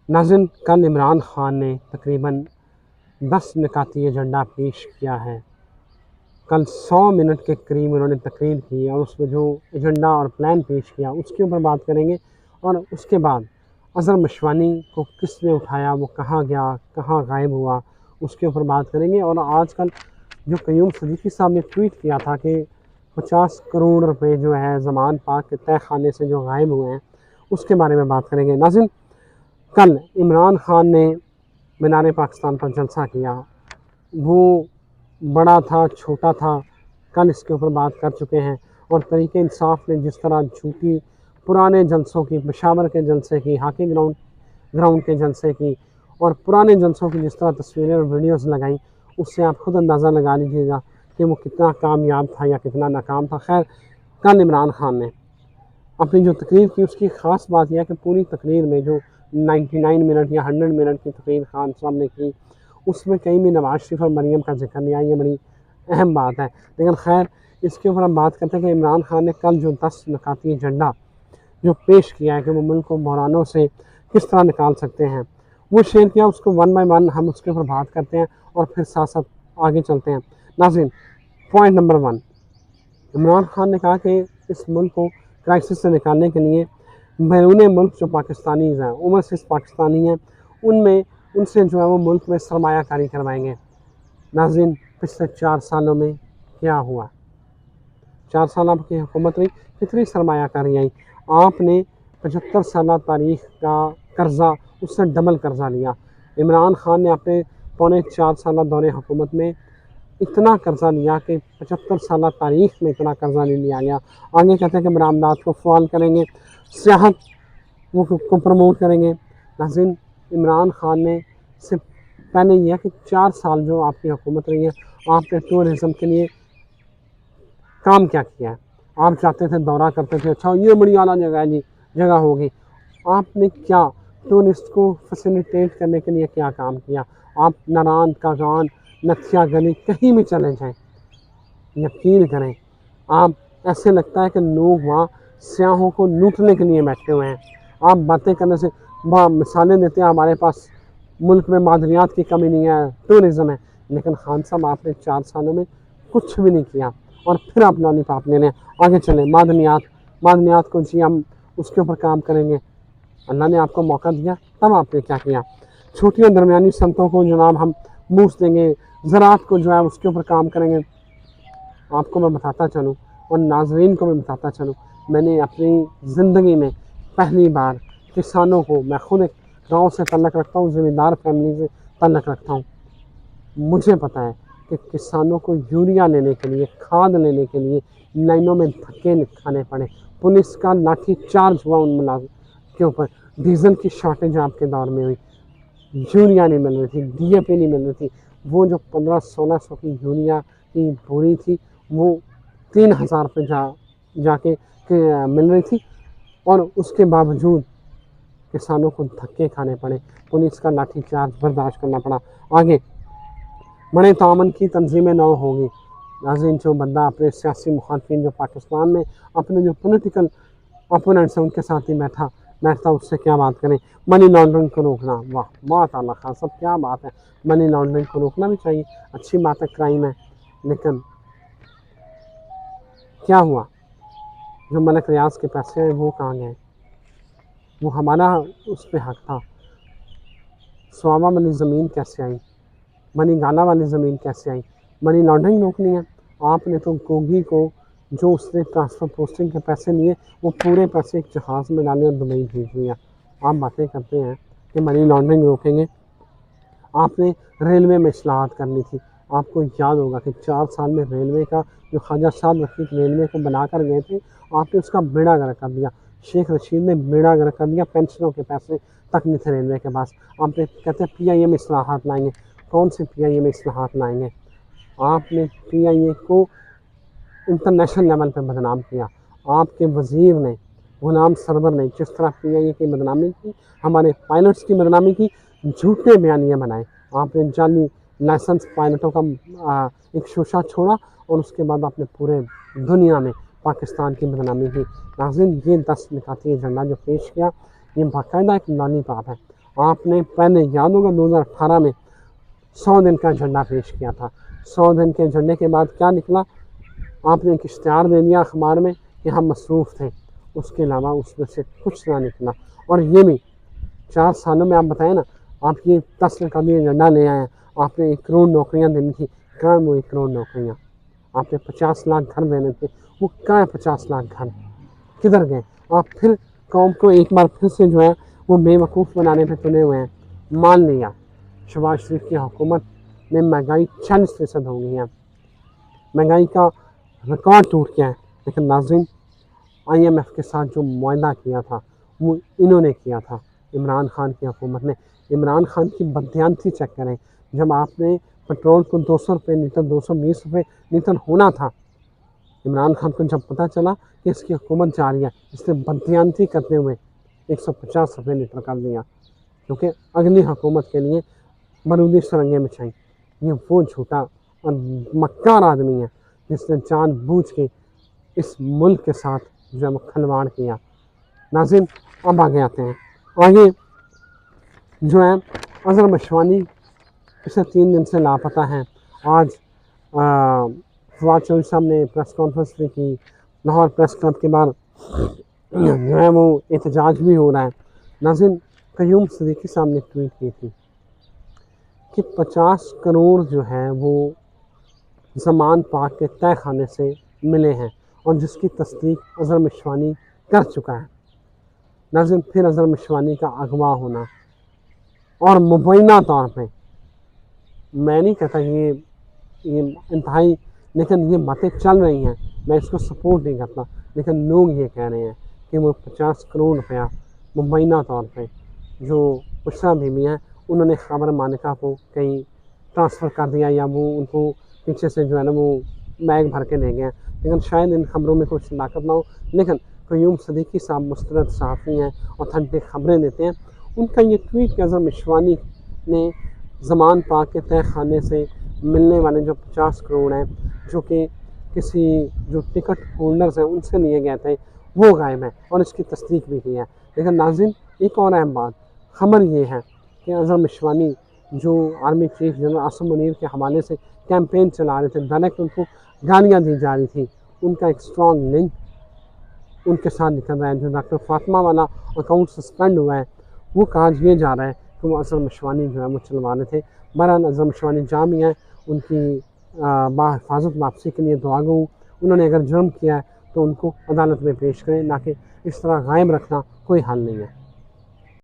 नाज़रीन, कल इमरान खान ने तकरीबन 10 निकाती एजेंडा पेश किया है। कल 100 मिनट के करीब उन्होंने तकरीर की और उसमें जो एजेंडा और प्लान पेश किया उसके ऊपर बात करेंगे। और उसके बाद अज़हर मशवानी को किसने उठाया, वो कहाँ गया, कहाँ गायब हुआ, उसके ऊपर बात करेंगे। और आजकल जो क़य्यूम सदीक़ी साहब ने ट्वीट किया था कि 50 करोड़ रुपए जो है ज़मान पाक के तय खाने से जो गायब हुए हैं, उसके बारे में बात करेंगे। नाज़रीन, कल इमरान खान ने मीनार पाकिस्तान पर जलसा किया। वो बड़ा था, छोटा था, कल इसके ऊपर बात कर चुके हैं। और तहरीक इंसाफ ने जिस तरह झूठी पुराने जलसों की, पेशावर के जलसे की, हाकी ग्राउंड के जलसे की और पुराने जलसों की जिस तरह तस्वीरें और वीडियोज़ लगाई, उससे आप खुद अंदाज़ा लगा लीजिएगा कि वो कितना कामयाब था या कितना नाकाम था। खैर, कल इमरान खान ने अपनी जो तकरीर की उसकी ख़ास बात यह है कि पूरी तकरीर में जो 99 मिनट या 100 मिनट की तकरीर खान साहब ने की, उसमें कहीं भी नवाज शरीफ और मरीम का जिक्र नहीं आया। ये बड़ी अहम बात है। लेकिन खैर, इसके ऊपर हम बात करते हैं कि इमरान खान ने कल जो 10 निकाती एजेंडा जो पेश किया है कि वो मुल्क को बहरानों से किस तरह निकाल सकते हैं, वो शेयर किया। उसको वन बाय वन हम उसके ऊपर बात करते हैं और फिर साथ साथ आगे चलते हैं। नाज़रीन, पॉइंट नंबर 1, इमरान खान ने कहा कि इस मुल्क को क्राइसिस से निकालने के लिए बैरून मुल्क जो पाकिस्तानीज़ हैं, ओवरसीज़ पाकिस्तानी हैं, उनसे जो है वो मुल्क में सरमायाकारी करवाएंगे। नाज़रीन, पिछले 4 सालों में क्या हुआ? 4 साल आपकी हुकूमत रही, कितनी सरमायाकारी आई। आपने 75 साल तारीख का कर्ज़ा, उससे डबल कर्ज़ा लिया। इमरान खान ने अपने पौने 4 साल दौरे हुकूमत में इतना कर्ज़ा लिया कि 75 साल तारीख में इतना कर्ज़ा नहीं लिया गया। आगे कहते हैं कि बरामदात को फ़ाल करेंगे, सियाहत को प्रमोट करेंगे। नाज़रीन, इमरान खान ने सिर्फ पहले यह कि 4 साल जो आपकी हुकूमत रही है, आपने टूरिज़म के लिए काम क्या किया है? आप जाते थे, दौरा करते थे, अच्छा ये बड़ी आला जगह है जी, जगह होगी। आपने क्या टूरिस्ट को फैसिलिटेट करने के लिए क्या काम किया? आप नारान, कागान, नथिया गली कहीं भी चले जाएं, यकीन करें, आप ऐसे लगता है कि लोग वहाँ सियाहों को लूटने के लिए बैठे हुए हैं। आप बातें करने से मिसालें देते हैं, हमारे पास मुल्क में मादनियात की कमी नहीं है, टूरिज़म है। लेकिन खान साहब, आपने 4 सालों में कुछ भी नहीं किया और फिर आप लॉलीपॉप ले लें। आगे चलें, मादनियात को जी हम उसके ऊपर काम करेंगे। अल्लाह ने आपको मौका दिया, तब आपने क्या किया? छोटी और दरमियानी सनतों को जनाब हम बूस्ट देंगे, ज़राअत को जो है उसके ऊपर काम करेंगे। आपको मैं बताता चलूँ और नाज़रीन को मैं बताता चलूँ, मैंने अपनी ज़िंदगी में पहली बार किसानों को, मैं खुद एक गाँव से तल्लक़ रखता हूँ, ज़मींदार फैमिली से तल्लक़ रखता हूँ। मुझे पता है कि किसानों को यूरिया लेने के लिए, खाद लेने के लिए लाइनों में धक्के खाने पड़े। पुलिस का लाठी चार्ज हुआ उन मुलाजिम के ऊपर। डीज़ल की शॉर्टेज आपके दौर में हुई, यूरिया नहीं मिल रही थी, डीएपी नहीं मिल रही थी। वो जो 1500-1600 की यूरिया की बोरी थी, वो 3000 रुपये जाके मिल रही थी। और उसके बावजूद किसानों को धक्के खाने पड़े, पुलिस का लाठी चार्ज बर्दाश्त करना पड़ा। आगे बड़े तामन की तंजीमें न होंगी। नाज़रीन, जो बंदा अपने सियासी मुखालफिन जो पाकिस्तान में अपने जो पॉलिटिकल ओपोनेंट्स हैं उनके साथ ही बैठता उससे क्या बात करें। मनी लॉन्ड्रिंग को रोकना, वाह बहुत आला खान साहब, क्या बात है। मनी लॉन्ड्रिंग को रोकना भी चाहिए, अच्छी बात है, क्राइम है। लेकिन क्या हुआ? जो मलिक रियाज के पैसे हैं वो कहाँ गए? वो हमारा उस पर हक था। स्वामा वाली ज़मीन कैसे आई? मनी गाला वाली ज़मीन कैसे आई? मनी लॉन्ड्रिंग रोकनी है। आपने तो गोगी को जो उसने ट्रांसफ़र पोस्टिंग के पैसे लिए, वो पूरे पैसे एक जहाज़ में डाले और दुबई भेज दिया। आप बातें करते हैं कि मनी लॉन्ड्रिंग रोकेंगे। आपने रेलवे में इस्लाहात करनी थी। आपको याद होगा कि 4 साल में रेलवे का जो ख्वाजा साहब रफ़ीक रेलवे को बना कर गए थे, आपने उसका बेड़ा गर्क कर दिया। शेख रशीद ने बेड़ा गर्क कर दिया, पेंशनों के पैसे तक नहीं थे रेलवे के पास। आपने कहते हैं पीआईए में इस्लाहात लाएंगे। कौन से पीआईए में इस्लाहात लाएंगे? आपने पीआईए को इंटरनेशनल लेवल पे बदनाम किया। आपके वज़ीर ने, गुलाम सरवर ने जिस तरह पीआईए की बदनामी की, हमारे पायलट्स की बदनामी की, झूठे बयानिए बनाए। आपने जाली लाइसेंस पायलटों का एक शोशा छोड़ा और उसके बाद आपने पूरे दुनिया में पाकिस्तान की बदनामी की। नाज़रीन, ये 10 निकाती एजेंडा जो पेश किया, ये बाकायदा एक लॉलीपॉप है। آپ نے پہلے یاد ہوگا 2018 میں 100 دن کا ایجنڈا پیش کیا تھا. 100 دن کے ایجنڈے کے بعد کیا نکلا؟ آپ نے ایک اشتہار دے دیا اخبار میں کہ ہم مصروف تھے. اس کے علاوہ اس میں سے کچھ نہ نکلا. اور یہ بھی 4 سالوں میں آپ بتائیں نا، آپ یہ 10 لاکھ کا ایجنڈا لے آئے ہیں. آپ نے 1 کروڑ نوکریاں دینی تھی، کہاں وہ 1 کروڑ نوکریاں؟ آپ نے 50 لاکھ گھر دینے تھے، وہ کہاں 50 لاکھ گھر؟ کدھر گئے؟ آپ پھر قوم کو ایک بار پھر سے جو ہے وہ بے وقوف بنانے پہ تلے ہوئے ہیں. مان لیا شہباز شریف کی حکومت میں مہنگائی 40% ہو گئی ہے، مہنگائی کا ریکارڈ ٹوٹ گیا ہے. لیکن ناظرین، IMF کے ساتھ جو معاہدہ کیا تھا وہ انہوں نے کیا تھا، عمران خان کی حکومت نے. عمران خان کی بددیانتی چیک کریں. جب آپ نے پٹرول کو 200 روپے لیٹر 220 روپے لیٹر ہونا تھا، عمران خان کو جب پتہ چلا کہ اس کی حکومت جاری ہے، اس نے بددیانتی کرتے ہوئے 150 روپے لیٹر کر دیا، کیونکہ اگلی حکومت کے لیے برودی سرنگیں بچھائیں. یہ وہ جھوٹا اور مکار آدمی ہے جس نے جان بوجھ کے اس ملک کے ساتھ جو ہے وہ کھلواڑ کیا. ناظرین، اب آگے آتے ہیں. آگے جو ہے اظہر مشوانی پچھلے 3 دن سے لاپتہ ہیں. آج فواد چوہدری صاحب نے پریس کانفرنس بھی کی. لاہور پریس کلب کے بعد جو ہے وہ احتجاج بھی ہو رہا ہے. ناظرین، قیوم صدیقی صاحب نے ٹویٹ کی تھی کہ 50 کروڑ جو ہے وہ زمان پاک کے تہہ خانے سے ملے ہیں، اور جس کی تصدیق اظہر مشوانی کر چکا ہے. ناظرین، پھر اظہر مشوانی کا اغوا ہونا اور مبینہ طور پہ، میں نہیں کہتا یہ انتہائی، لیکن یہ باتیں چل رہی ہیں، میں اس کو سپورٹ نہیں کرتا، لیکن لوگ یہ کہہ رہے ہیں کہ وہ 50 کروڑ روپیہ مبینہ طور پہ جو بشریٰ بی بی ہیں انہوں نے خیبر مالکہ کو کہیں ٹرانسفر کر دیا، یا وہ ان کو پیچھے سے جو ہے نا وہ بیگ بھر کے لے گئے ہیں. لیکن شاید ان خبروں میں کچھ طاقت نہ ہو. لیکن قیوم صدیقی صاحب مستند صحافی ہیں، اوتھینٹک خبریں دیتے ہیں. ان کا یہ ٹویٹ کہ اظہر مشوانی نے زمان پاک کے تہہ خانے سے ملنے والے جو 50 کروڑ ہیں، جو کہ کسی جو ٹکٹ ہولڈرز ہیں ان سے لیے گئے تھے، وہ غائب ہیں، اور اس کی تصدیق بھی کی ہے. لیکن ناظرین، ایک اور اہم بات، خبر یہ ہے کہ اظہر مشوانی جو army chief general Asim Munir کے حوالے سے کیمپین چلا رہے تھے، ڈائریکٹ ان کو گالیاں دی جا رہی تھی، ان کا ایک اسٹرانگ لنک ان کے ساتھ نکل رہا ہے. جو ڈاکٹر فاطمہ والا اکاؤنٹ سسپینڈ ہوا ہے، وہ کہا یہ جا رہا ہے کہ وہ اظہر مشوانی جو ہے وہ چلوا رہے تھے. بہرحال اظہر مشوانی جہاں بھی ہیں، ان کی بحفاظت واپسی کے لیے دعا گو. انہوں نے اگر جرم کیا ہے تو ان کو عدالت میں پیش کریں، نہ کہ اس طرح غائب رکھنا کوئی حل نہیں ہے.